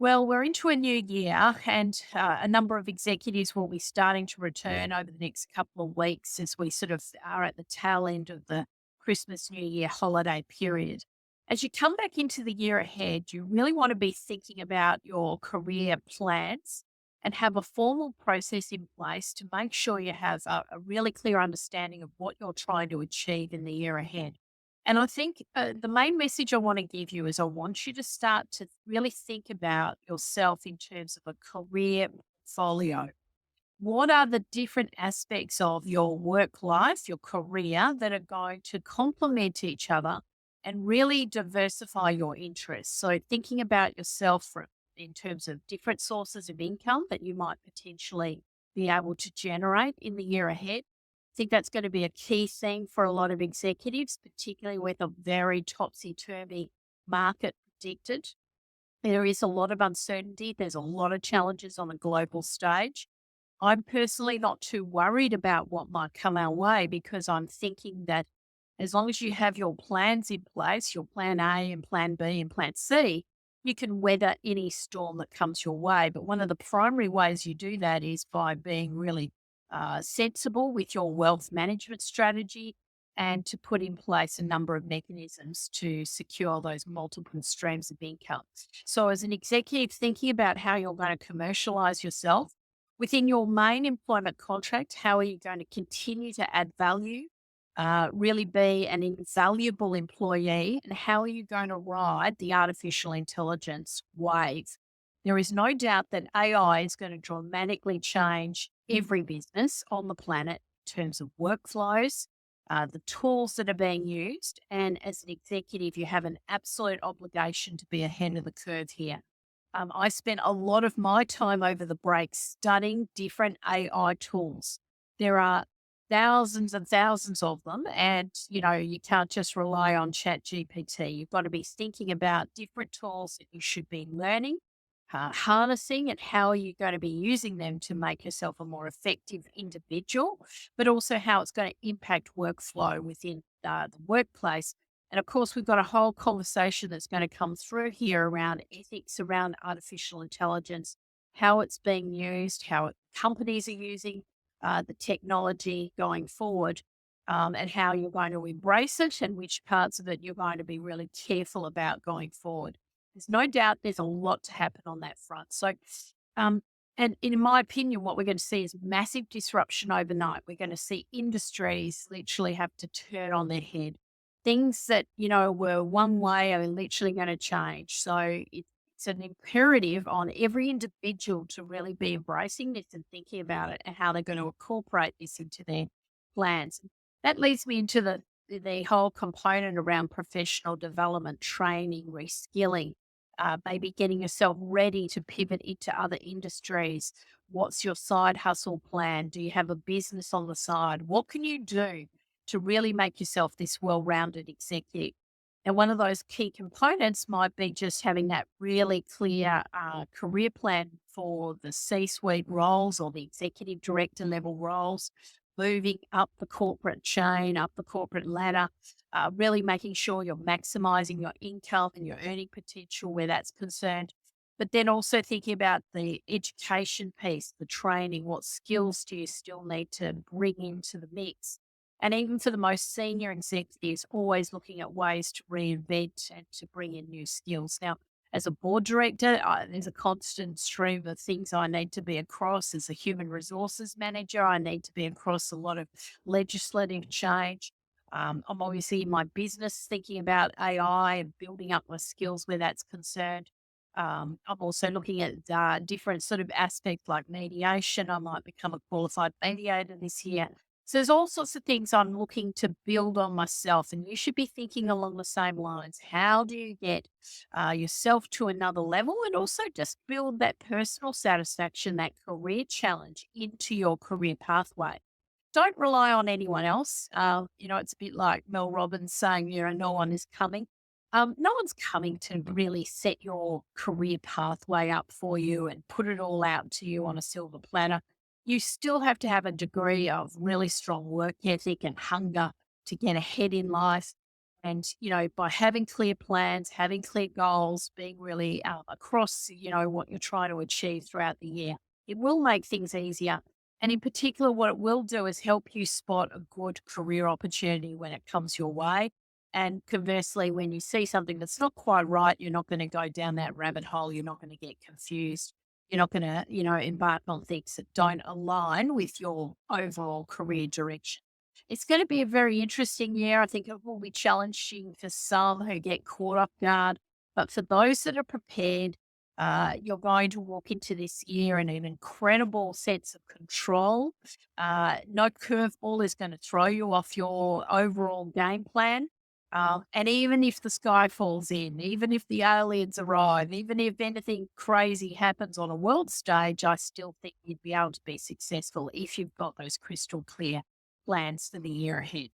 Well, we're into a new year, and a number of executives will be starting to return over the next couple of weeks as we sort of are at the tail end of the Christmas, New Year holiday period. As you come back into the year ahead, you really want to be thinking about your career plans and have a formal process in place to make sure you have a really clear understanding of what you're trying to achieve in the year ahead. And I think the main message I want to give you is I want you to start to really think about yourself in terms of a career portfolio. What are the different aspects of your work life, your career that are going to complement each other and really diversify your interests? So, thinking about yourself in terms of different sources of income that you might potentially be able to generate in the year ahead. I think that's going to be a key thing for a lot of executives, particularly with a very topsy turvy market predicted. There is a lot of uncertainty. There's a lot of challenges on a global stage. I'm personally not too worried about what might come our way because I'm thinking that as long as you have your plans in place, your plan A and plan B and plan C, you can weather any storm that comes your way. But one of the primary ways you do that is by being really sensible with your wealth management strategy and to put in place a number of mechanisms to secure those multiple streams of income. So, as an executive, thinking about how you're going to commercialize yourself within your main employment contract, how are you going to continue to add value, really be an invaluable employee, and how are you going to ride the artificial intelligence wave? There is no doubt that AI is going to dramatically change every business on the planet in terms of workflows, the tools that are being used. And as an executive, you have an absolute obligation to be ahead of the curve here. I spent a lot of my time over the break studying different AI tools. There are thousands and thousands of them, and you can't just rely on Chat GPT. You've got to be thinking about different tools that you should be learning, harnessing, and how are you going to be using them to make yourself a more effective individual, but also how it's going to impact workflow within the workplace. And of course, we've got a whole conversation that's going to come through here around ethics around artificial intelligence, how it's being used, companies are using the technology going forward, and how you're going to embrace it and which parts of it you're going to be really careful about going forward. There's no doubt there's a lot to happen on that front. So, um, and in my opinion, what we're going to see is massive disruption overnight. We're going to see industries literally have to turn on their head. Things that, were one way are literally going to change. So it's an imperative on every individual to really be embracing this and thinking about it and how they're going to incorporate this into their plans. That leads me into the whole component around professional development, training, reskilling, maybe getting yourself ready to pivot into other industries. What's your side hustle plan? Do you have a business on the side? What can you do to really make yourself this well rounded executive? And one of those key components might be just having that really clear career plan for the C suite roles or the executive director level roles, moving up the corporate chain, up the corporate ladder, really making sure you're maximizing your income and your earning potential where that's concerned. But then also thinking about the education piece, the training, what skills do you still need to bring into the mix? And even for the most senior executives, always looking at ways to reinvent and to bring in new skills. Now, as a board director, there's a constant stream of things I need to be across. As a human resources manager, I need to be across a lot of legislative change. I'm obviously in my business thinking about AI and building up my skills where that's concerned. I'm also looking at different sort of aspects like mediation. I might become a qualified mediator this year. So there's all sorts of things I'm looking to build on myself, and you should be thinking along the same lines. How do you get yourself to another level and also just build that personal satisfaction, that career challenge into your career pathway? Don't rely on anyone else. It's a bit like Mel Robbins saying, no one is coming. No one's coming to really set your career pathway up for you and put it all out to you on a silver platter. You still have to have a degree of really strong work ethic and hunger to get ahead in life. And, by having clear plans, having clear goals, being really across, what you're trying to achieve throughout the year, it will make things easier. And in particular, what it will do is help you spot a good career opportunity when it comes your way. And conversely, when you see something that's not quite right, you're not going to go down that rabbit hole. You're not going to get confused. You're not going to, embark on things that don't align with your overall career direction. It's going to be a very interesting year. I think it will be challenging for some who get caught off guard, but for those that are prepared, you're going to walk into this year in an incredible sense of control. No curveball is going to throw you off your overall game plan. And even if the sky falls in, even if the aliens arrive, even if anything crazy happens on a world stage, I still think you'd be able to be successful if you've got those crystal clear plans for the year ahead.